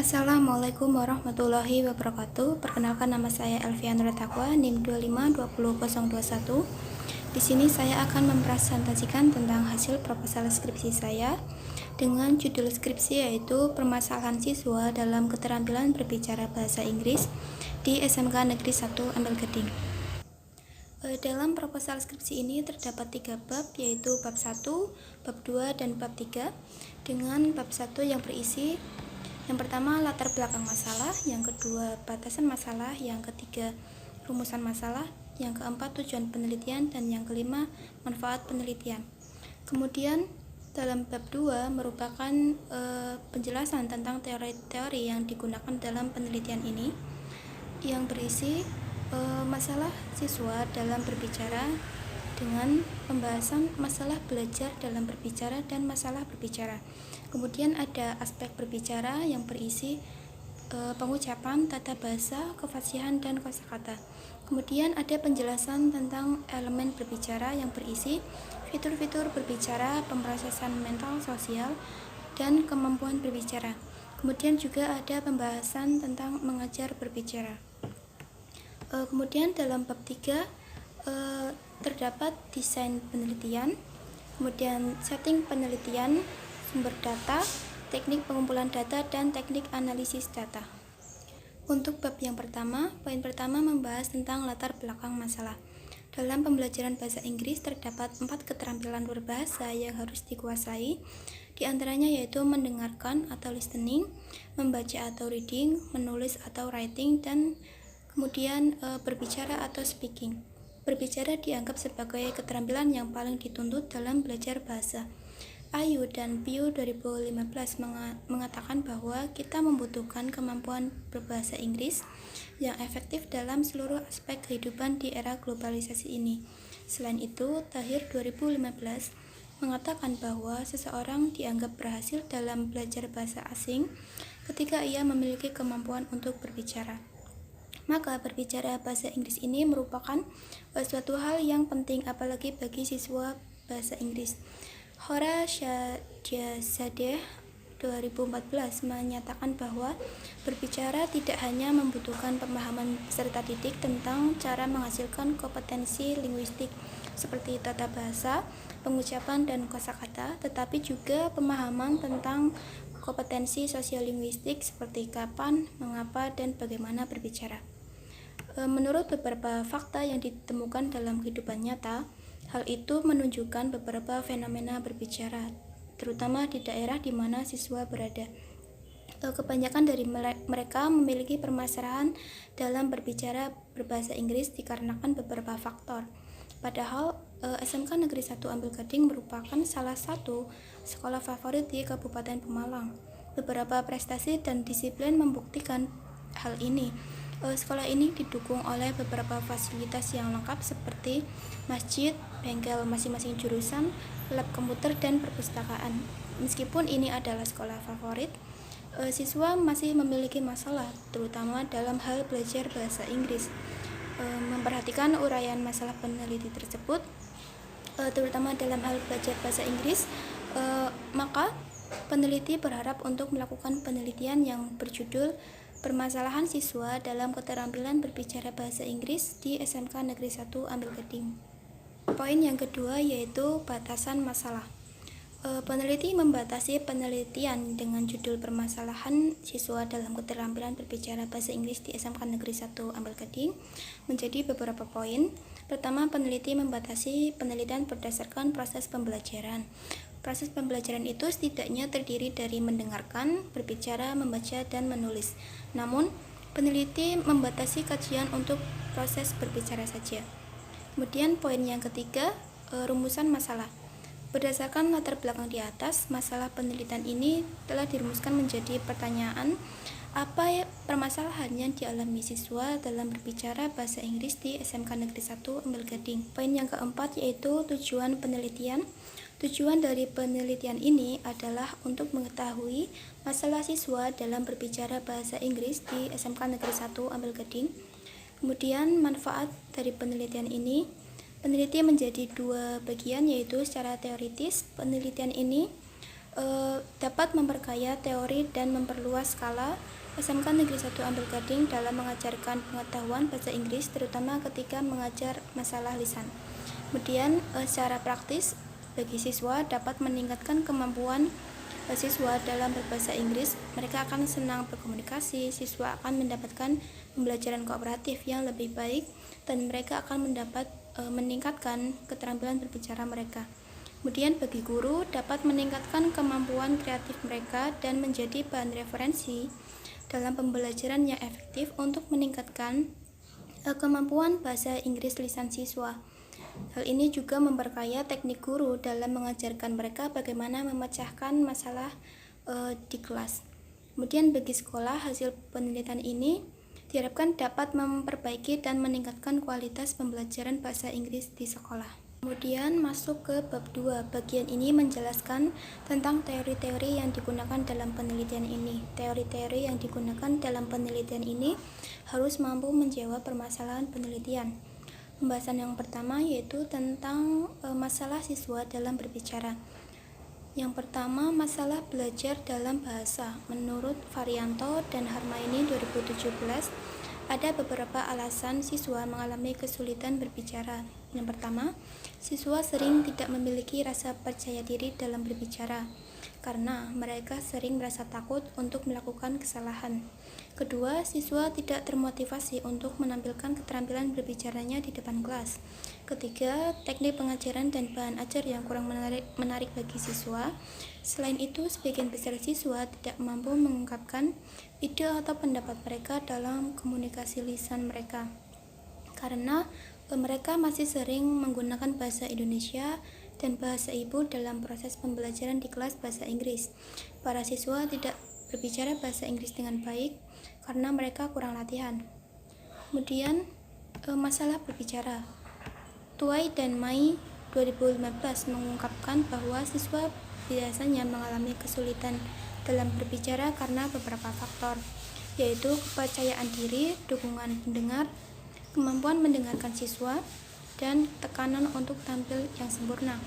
Assalamualaikum warahmatullahi wabarakatuh. Perkenalkan, nama saya Elvian Retakwa, NIM 2520021. Di sini saya akan mempresentasikan tentang hasil proposal skripsi saya dengan judul skripsi yaitu permasalahan siswa dalam keterampilan berbicara bahasa Inggris di SMK Negeri 1 Ampel Gading. Dalam proposal skripsi ini terdapat 3 bab, yaitu bab 1, bab 2, dan bab 3. Dengan bab 1 yang berisi yang pertama latar belakang masalah, yang kedua batasan masalah, yang ketiga rumusan masalah, yang keempat tujuan penelitian, dan yang kelima manfaat penelitian. Kemudian dalam bab 2 merupakan penjelasan tentang teori-teori yang digunakan dalam penelitian ini, yang berisi masalah siswa dalam berbicara dengan pembahasan masalah belajar dalam berbicara dan masalah berbicara. Kemudian ada aspek berbicara yang berisi pengucapan, tata bahasa, kefasihan, dan kosakata. Kemudian ada penjelasan tentang elemen berbicara yang berisi fitur-fitur berbicara, pemrosesan mental sosial, dan kemampuan berbicara. Kemudian juga ada pembahasan tentang mengajar berbicara. Kemudian dalam bab 3 terdapat desain penelitian, kemudian setting penelitian, sumber data, teknik pengumpulan data, dan teknik analisis data. Untuk bab yang pertama, poin pertama membahas tentang latar belakang masalah. Dalam pembelajaran bahasa Inggris terdapat 4 keterampilan berbahasa yang harus dikuasai, di antaranya yaitu mendengarkan atau listening, membaca atau reading, menulis atau writing, dan kemudian berbicara atau speaking. Berbicara dianggap sebagai keterampilan yang paling dituntut dalam belajar bahasa. Ayu dan Piu 2015 mengatakan bahwa kita membutuhkan kemampuan berbahasa Inggris yang efektif dalam seluruh aspek kehidupan di era globalisasi ini. Selain itu, Tahir 2015 mengatakan bahwa seseorang dianggap berhasil dalam belajar bahasa asing ketika ia memiliki kemampuan untuk berbicara. Maka berbicara bahasa Inggris ini merupakan suatu hal yang penting, apalagi bagi siswa bahasa Inggris. Hora Shahzadeh 2014 menyatakan bahwa berbicara tidak hanya membutuhkan pemahaman peserta didik tentang cara menghasilkan kompetensi linguistik seperti tata bahasa, pengucapan, dan kosakata, tetapi juga pemahaman tentang kompetensi sosiolinguistik seperti kapan, mengapa, dan bagaimana berbicara. Menurut beberapa fakta yang ditemukan dalam kehidupan nyata, hal itu menunjukkan beberapa fenomena berbicara, terutama di daerah di mana siswa berada. Kebanyakan dari mereka memiliki permasalahan dalam berbicara berbahasa Inggris dikarenakan beberapa faktor. Padahal SMK Negeri 1 Ampel Gading merupakan salah satu sekolah favorit di Kabupaten Pemalang. Beberapa prestasi dan disiplin membuktikan hal ini. Sekolah ini didukung oleh beberapa fasilitas yang lengkap seperti masjid, bengkel masing-masing jurusan, lab komputer, dan perpustakaan. Meskipun ini adalah sekolah favorit, siswa masih memiliki masalah, terutama dalam hal belajar bahasa Inggris. Memperhatikan uraian masalah peneliti tersebut, terutama dalam hal belajar bahasa Inggris, maka peneliti berharap untuk melakukan penelitian yang berjudul Permasalahan Siswa dalam Keterampilan Berbicara Bahasa Inggris di SMK Negeri 1 Ampel Gading. Poin yang kedua yaitu batasan masalah. Peneliti membatasi penelitian dengan judul Permasalahan Siswa dalam Keterampilan Berbicara Bahasa Inggris di SMK Negeri 1 Ampel Gading menjadi beberapa poin. Pertama, peneliti membatasi penelitian berdasarkan proses pembelajaran. Proses pembelajaran itu setidaknya terdiri dari mendengarkan, berbicara, membaca, dan menulis. Namun, peneliti membatasi kajian untuk proses berbicara saja. Kemudian poin yang ketiga, rumusan masalah. Berdasarkan latar belakang di atas, masalah penelitian ini telah dirumuskan menjadi pertanyaan, apa permasalahan yang dialami siswa dalam berbicara bahasa Inggris di SMK Negeri 1 Ampel Gading. Poin yang keempat yaitu tujuan penelitian. Tujuan dari penelitian ini adalah untuk mengetahui masalah siswa dalam berbicara bahasa Inggris di SMK Negeri 1 Ampel Gading. Kemudian manfaat dari penelitian ini, peneliti menjadi 2 bagian, yaitu secara teoritis penelitian ini dapat memperkaya teori dan memperluas skala. SMK Negeri 1 Ampel Gading dalam mengajarkan pengetahuan bahasa Inggris, terutama ketika mengajar masalah lisan. Kemudian secara praktis bagi siswa dapat meningkatkan kemampuan siswa dalam berbahasa Inggris. Mereka akan senang berkomunikasi, siswa akan mendapatkan pembelajaran kooperatif yang lebih baik, dan mereka akan meningkatkan keterampilan berbicara mereka. Kemudian bagi guru dapat meningkatkan kemampuan kreatif mereka dan menjadi bahan referensi dalam pembelajaran yang efektif untuk meningkatkan kemampuan bahasa Inggris lisan siswa. Hal ini juga memperkaya teknik guru dalam mengajarkan mereka bagaimana memecahkan masalah di kelas. Kemudian bagi sekolah, hasil penelitian ini diharapkan dapat memperbaiki dan meningkatkan kualitas pembelajaran bahasa Inggris di sekolah. Kemudian masuk ke bab 2. Bagian ini menjelaskan tentang teori-teori yang digunakan dalam penelitian ini. Teori-teori yang digunakan dalam penelitian ini harus mampu menjawab permasalahan penelitian. Pembahasan yang pertama yaitu tentang masalah siswa dalam berbicara. Yang pertama, masalah belajar dalam bahasa. Menurut Varianto dan Harmaini 2017, ada beberapa alasan siswa mengalami kesulitan berbicara. Yang pertama, siswa sering tidak memiliki rasa percaya diri dalam berbicara karena mereka sering merasa takut untuk melakukan kesalahan. Kedua, siswa tidak termotivasi untuk menampilkan keterampilan berbicaranya di depan kelas. Ketiga, teknik pengajaran dan bahan ajar yang kurang menarik bagi siswa. Selain itu, sebagian besar siswa tidak mampu mengungkapkan ide atau pendapat mereka dalam komunikasi lisan mereka karena mereka masih sering menggunakan bahasa Indonesia dan bahasa ibu dalam proses pembelajaran di kelas bahasa Inggris. Para siswa tidak berbicara bahasa Inggris dengan baik karena mereka kurang latihan. Kemudian masalah berbicara. Tuai dan Mai 2015 mengungkapkan bahwa siswa biasanya mengalami kesulitan dalam berbicara karena beberapa faktor, yaitu kepercayaan diri, dukungan pendengar, kemampuan mendengarkan siswa, dan tekanan untuk tampil yang sempurna.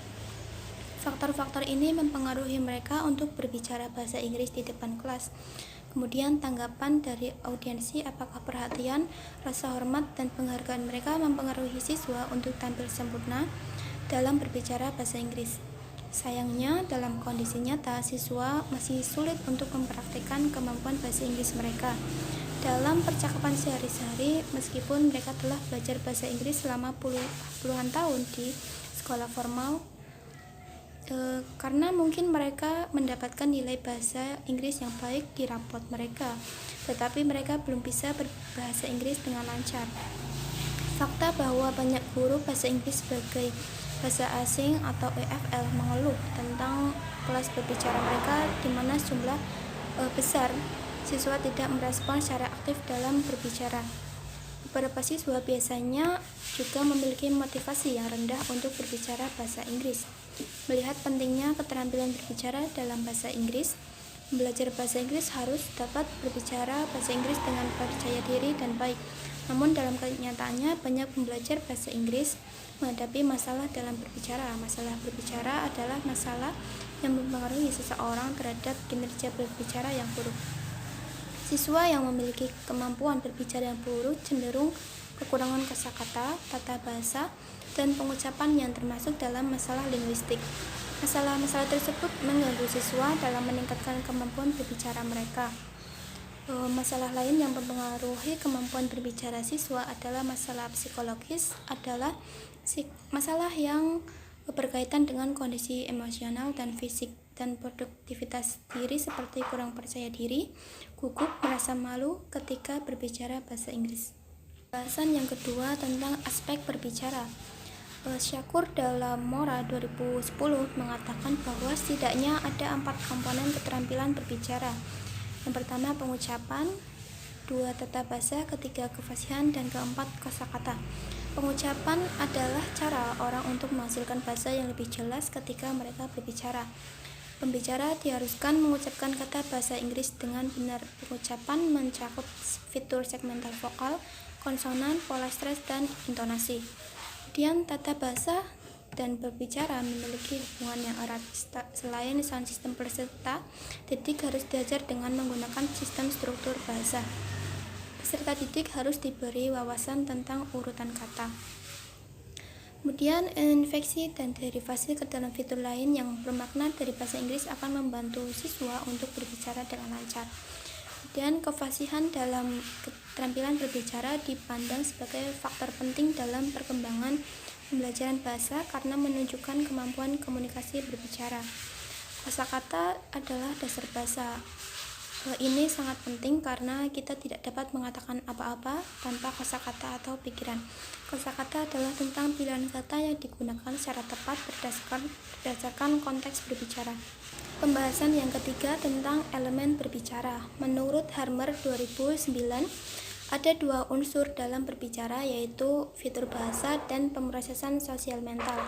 Faktor-faktor ini mempengaruhi mereka untuk berbicara bahasa Inggris di depan kelas. Kemudian tanggapan dari audiensi, apakah perhatian, rasa hormat, dan penghargaan mereka mempengaruhi siswa untuk tampil sempurna dalam berbicara bahasa Inggris. Sayangnya, dalam kondisi nyata, siswa masih sulit untuk mempraktikkan kemampuan bahasa Inggris mereka dalam percakapan sehari-hari meskipun mereka telah belajar bahasa Inggris selama puluhan tahun di sekolah formal. Karena mungkin mereka mendapatkan nilai bahasa Inggris yang baik di raport mereka, tetapi mereka belum bisa berbahasa Inggris dengan lancar. Fakta bahwa banyak guru bahasa Inggris sebagai bahasa asing atau EFL mengeluh tentang kelas berbicara mereka di mana jumlah besar siswa tidak merespon secara aktif dalam berbicara. Beberapa siswa biasanya juga memiliki motivasi yang rendah untuk berbicara bahasa Inggris. Melihat pentingnya keterampilan berbicara dalam bahasa Inggris, belajar bahasa Inggris harus dapat berbicara bahasa Inggris dengan percaya diri dan baik. Namun dalam kenyataannya banyak pembelajar bahasa Inggris menghadapi masalah dalam berbicara. Masalah berbicara adalah masalah yang mempengaruhi seseorang terhadap kinerja berbicara yang buruk. Siswa yang memiliki kemampuan berbicara yang buruk cenderung kekurangan kosakata, tata bahasa, dan pengucapan yang termasuk dalam masalah linguistik. Masalah-masalah tersebut mengganggu siswa dalam meningkatkan kemampuan berbicara mereka. Masalah lain yang mempengaruhi kemampuan berbicara siswa adalah masalah psikologis, adalah masalah yang berkaitan dengan kondisi emosional dan fisik dan produktivitas diri seperti kurang percaya diri, gugup, merasa malu ketika berbicara bahasa Inggris. Bahasan yang kedua tentang aspek berbicara. Syakur dalam Mora 2010 mengatakan bahwa setidaknya ada 4 komponen keterampilan berbicara. Yang pertama pengucapan, 2 tata bahasa, ketiga kefasihan, dan keempat kosakata. Pengucapan adalah cara orang untuk menghasilkan bahasa yang lebih jelas ketika mereka berbicara. Pembicara diharuskan mengucapkan kata bahasa Inggris dengan benar. Pengucapan mencakup fitur segmental vokal, konsonan, pola stres, dan intonasi. Kemudian tata bahasa dan berbicara memiliki hubungan yang erat. Selain sound system peserta didik harus diajar dengan menggunakan sistem struktur bahasa. Peserta didik harus diberi wawasan tentang urutan kata. Kemudian, infeksi dan derivasi ke dalam fitur lain yang bermakna dari bahasa Inggris akan membantu siswa untuk berbicara dengan lancar. Kemudian, kefasihan dalam keterampilan berbicara dipandang sebagai faktor penting dalam perkembangan pembelajaran bahasa karena menunjukkan kemampuan komunikasi berbicara. Kosakata adalah dasar bahasa. Ini sangat penting karena kita tidak dapat mengatakan apa-apa tanpa kosakata atau pikiran. Kosakata adalah tentang pilihan kata yang digunakan secara tepat berdasarkan konteks berbicara. Pembahasan yang ketiga tentang elemen berbicara. Menurut Harmer 2009, ada dua unsur dalam berbicara, yaitu fitur bahasa dan pemrosesan sosial mental.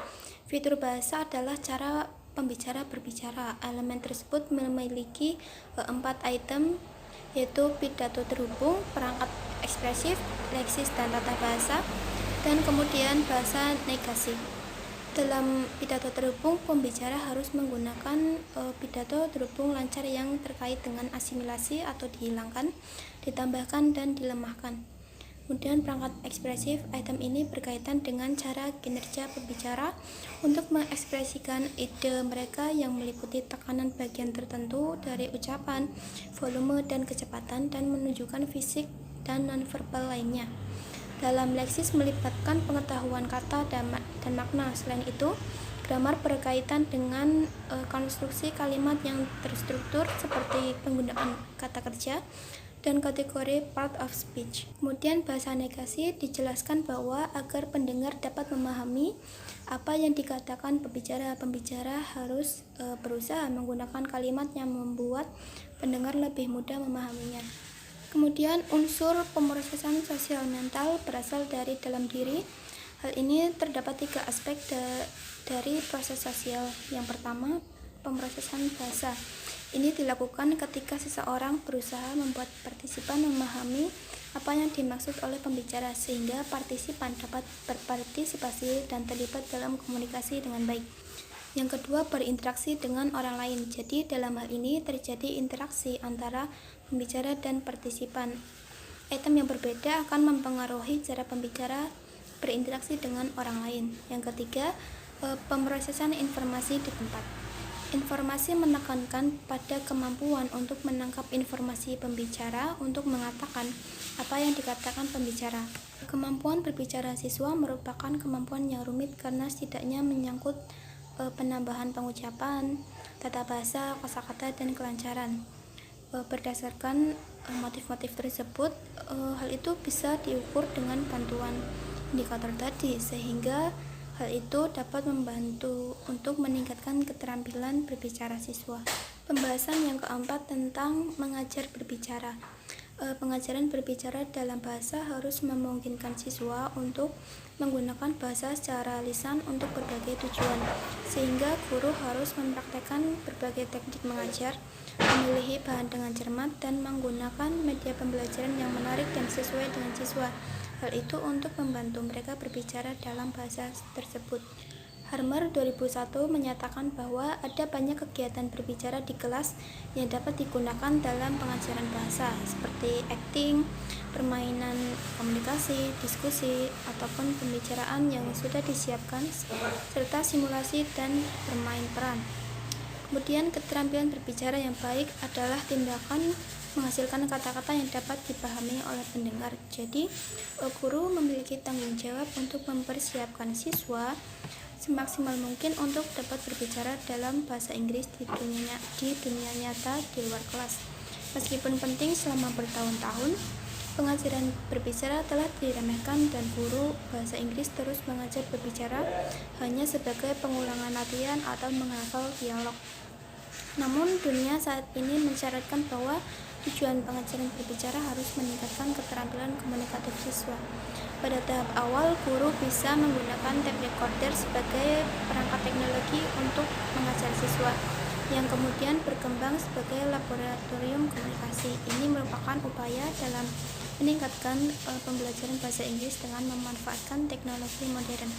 Fitur bahasa adalah cara pembicara berbicara. Elemen tersebut memiliki 4 item, yaitu pidato terhubung, perangkat ekspresif, leksis dan tata bahasa, dan kemudian bahasa negasi. Dalam pidato terhubung, pembicara harus menggunakan pidato terhubung lancar yang terkait dengan asimilasi atau dihilangkan, ditambahkan, dan dilemahkan. Kemudian perangkat ekspresif, item ini berkaitan dengan cara kinerja pembicara untuk mengekspresikan ide mereka yang meliputi tekanan bagian tertentu dari ucapan, volume, dan kecepatan, dan menunjukkan fisik dan nonverbal lainnya. Dalam leksis melibatkan pengetahuan kata dan makna. Selain itu, grammar berkaitan dengan konstruksi kalimat yang terstruktur seperti penggunaan kata kerja dan kategori part of speech. Kemudian bahasa negasi dijelaskan bahwa agar pendengar dapat memahami apa yang dikatakan pembicara harus berusaha menggunakan kalimat yang membuat pendengar lebih mudah memahaminya. Kemudian unsur pemrosesan sosial mental berasal dari dalam diri. Hal ini terdapat 3 aspek dari proses sosial. Yang pertama, pemrosesan bahasa. Ini dilakukan ketika seseorang berusaha membuat partisipan memahami apa yang dimaksud oleh pembicara sehingga partisipan dapat berpartisipasi dan terlibat dalam komunikasi dengan baik. Yang kedua, berinteraksi dengan orang lain. Jadi dalam hal ini terjadi interaksi antara pembicara dan partisipan. Item yang berbeda akan mempengaruhi cara pembicara berinteraksi dengan orang lain. Yang ketiga, pemrosesan informasi di tempat. Informasi menekankan pada kemampuan untuk menangkap informasi pembicara untuk mengatakan apa yang dikatakan pembicara. Kemampuan berbicara siswa merupakan kemampuan yang rumit karena setidaknya menyangkut penambahan pengucapan, tata bahasa, kosakata, dan kelancaran. Berdasarkan motif-motif tersebut, hal itu bisa diukur dengan bantuan indikator tadi, sehingga hal itu dapat membantu untuk meningkatkan keterampilan berbicara siswa. Pembahasan yang keempat tentang mengajar berbicara. Pengajaran berbicara dalam bahasa harus memungkinkan siswa untuk menggunakan bahasa secara lisan untuk berbagai tujuan, sehingga guru harus mempraktekkan berbagai teknik mengajar, memilih bahan dengan cermat, dan menggunakan media pembelajaran yang menarik dan sesuai dengan siswa. Hal itu untuk membantu mereka berbicara dalam bahasa tersebut. Harmer 2001 menyatakan bahwa ada banyak kegiatan berbicara di kelas yang dapat digunakan dalam pengajaran bahasa, seperti acting, permainan komunikasi, diskusi, ataupun pembicaraan yang sudah disiapkan, serta simulasi dan bermain peran. Kemudian, keterampilan berbicara yang baik adalah tindakan menghasilkan kata-kata yang dapat dipahami oleh pendengar. Jadi, guru memiliki tanggung jawab untuk mempersiapkan siswa semaksimal mungkin untuk dapat berbicara dalam bahasa Inggris di dunia nyata di luar kelas. Meskipun penting selama bertahun-tahun, pengajaran berbicara telah diremehkan dan guru bahasa Inggris terus mengajar berbicara hanya sebagai pengulangan latihan atau menghafal dialog. Namun, dunia saat ini mensyaratkan bahwa tujuan pengajaran berbicara harus meningkatkan keterampilan komunikatif siswa. Pada tahap awal, guru bisa menggunakan tape recorder sebagai perangkat teknologi untuk mengajar siswa, yang kemudian berkembang sebagai laboratorium komunikasi. Ini merupakan upaya dalam meningkatkan pembelajaran bahasa Inggris dengan memanfaatkan teknologi modern.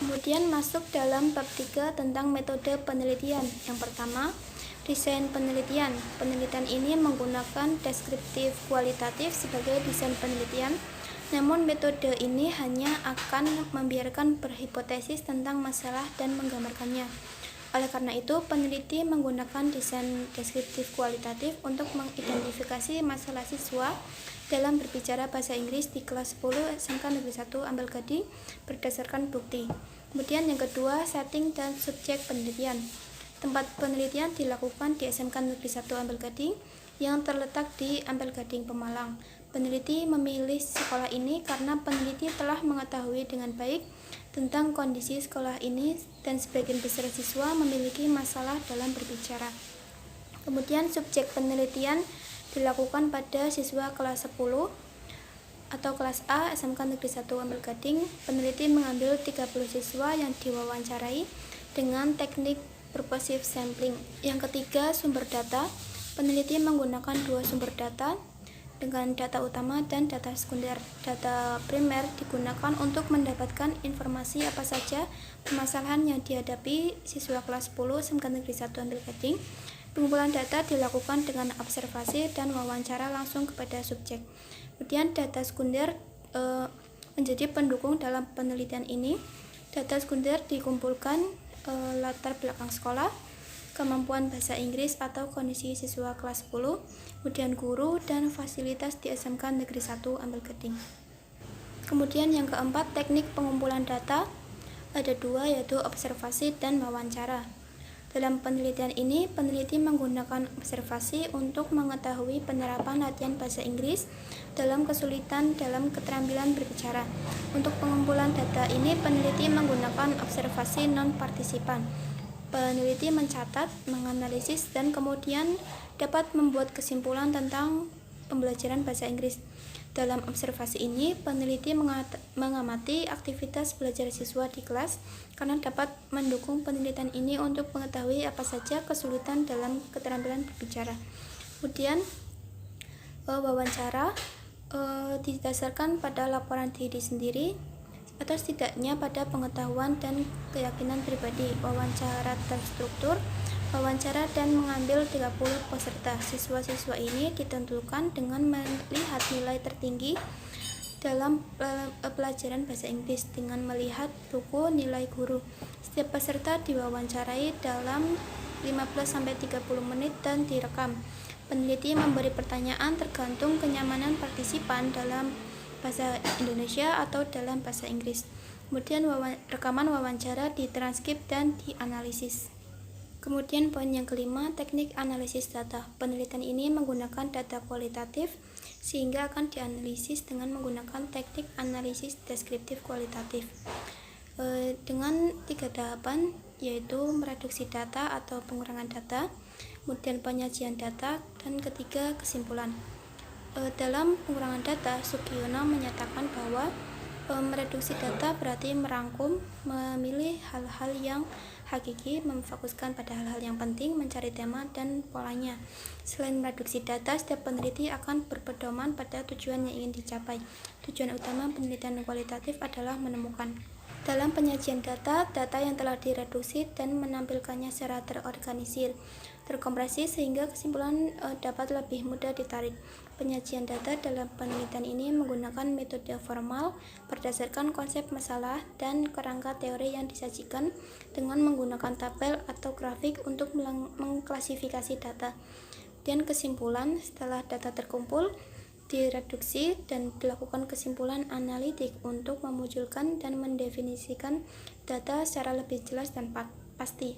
Kemudian masuk dalam bab 3 tentang metode penelitian. Yang pertama, desain penelitian. Penelitian ini menggunakan deskriptif kualitatif sebagai desain penelitian. Namun metode ini hanya akan membiarkan berhipotesis tentang masalah dan menggambarkannya. Oleh karena itu, peneliti menggunakan desain deskriptif kualitatif untuk mengidentifikasi masalah siswa dalam berbicara bahasa Inggris di kelas 10 SMK Negeri 1 Ampel Gading berdasarkan bukti. Kemudian yang kedua, setting dan subjek penelitian. Tempat penelitian dilakukan di SMK Negeri 1 Ampel Gading yang terletak di Ampel Gading, Pemalang. Peneliti memilih sekolah ini karena peneliti telah mengetahui dengan baik tentang kondisi sekolah ini dan sebagian besar siswa memiliki masalah dalam berbicara. Kemudian subjek penelitian dilakukan pada siswa kelas 10 atau kelas A SMK Negeri 1 Ampel Gading. Peneliti mengambil 30 siswa yang diwawancarai dengan teknik purposive sampling. Yang ketiga, sumber data. Peneliti menggunakan dua sumber data dengan data utama dan data sekunder. Data primer digunakan untuk mendapatkan informasi apa saja permasalahan yang dihadapi siswa kelas 10 SMK Negeri 1 Ampel Gading. Pengumpulan data dilakukan dengan observasi dan wawancara langsung kepada subjek. Kemudian data sekunder menjadi pendukung dalam penelitian ini. Data sekunder dikumpulkan latar belakang sekolah, kemampuan bahasa Inggris atau kondisi siswa kelas 10, kemudian guru dan fasilitas di SMK Negeri 1 Ampel Gading. Kemudian yang keempat, teknik pengumpulan data. Ada dua, yaitu observasi dan wawancara. Dalam penelitian ini, peneliti menggunakan observasi untuk mengetahui penerapan latihan bahasa Inggris dalam kesulitan dalam keterampilan berbicara. Untuk pengumpulan data ini, peneliti menggunakan observasi non-partisipan. Peneliti mencatat, menganalisis, dan kemudian dapat membuat kesimpulan tentang pembelajaran bahasa Inggris. Dalam observasi ini, peneliti mengamati aktivitas belajar siswa di kelas karena dapat mendukung penelitian ini untuk mengetahui apa saja kesulitan dalam keterampilan berbicara. Kemudian wawancara didasarkan pada laporan diri sendiri atau setidaknya pada pengetahuan dan keyakinan pribadi. Wawancara terstruktur, wawancara dan mengambil 30 peserta. Siswa-siswa ini ditentukan dengan melihat nilai tertinggi dalam pelajaran bahasa Inggris dengan melihat buku nilai guru. Setiap peserta diwawancarai dalam 15-30 menit dan direkam. Peneliti memberi pertanyaan tergantung kenyamanan partisipan dalam bahasa Indonesia atau dalam bahasa Inggris. Kemudian rekaman wawancara ditranskrip dan dianalisis. Kemudian poin yang kelima, teknik analisis data. Penelitian ini menggunakan data kualitatif sehingga akan dianalisis dengan menggunakan teknik analisis deskriptif kualitatif. Dengan 3 tahapan, yaitu mereduksi data atau pengurangan data, kemudian penyajian data, dan ketiga kesimpulan. Dalam pengurangan data, Sugiono menyatakan bahwa mereduksi data berarti merangkum, memilih hal-hal yang hakiki, memfokuskan pada hal-hal yang penting, mencari tema dan polanya. Selain mereduksi data, setiap peneliti akan berpedoman pada tujuan yang ingin dicapai. Tujuan utama penelitian kualitatif adalah menemukan dalam penyajian data yang telah direduksi dan menampilkannya secara terorganisir, terkompresi sehingga kesimpulan dapat lebih mudah ditarik. Penyajian data dalam penelitian ini menggunakan metode formal berdasarkan konsep masalah dan kerangka teori yang disajikan dengan menggunakan tabel atau grafik untuk mengklasifikasi data. Dan kesimpulan setelah data terkumpul direduksi dan dilakukan kesimpulan analitik untuk memunculkan dan mendefinisikan data secara lebih jelas dan pasti.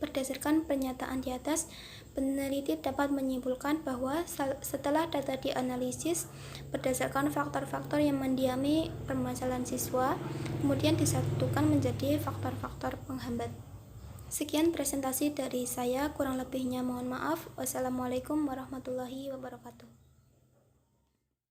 Berdasarkan pernyataan di atas, peneliti dapat menyimpulkan bahwa setelah data dianalisis berdasarkan faktor-faktor yang mendiami permasalahan siswa, kemudian disatukan menjadi faktor-faktor penghambat. Sekian presentasi dari saya, kurang lebihnya mohon maaf. Wassalamualaikum warahmatullahi wabarakatuh.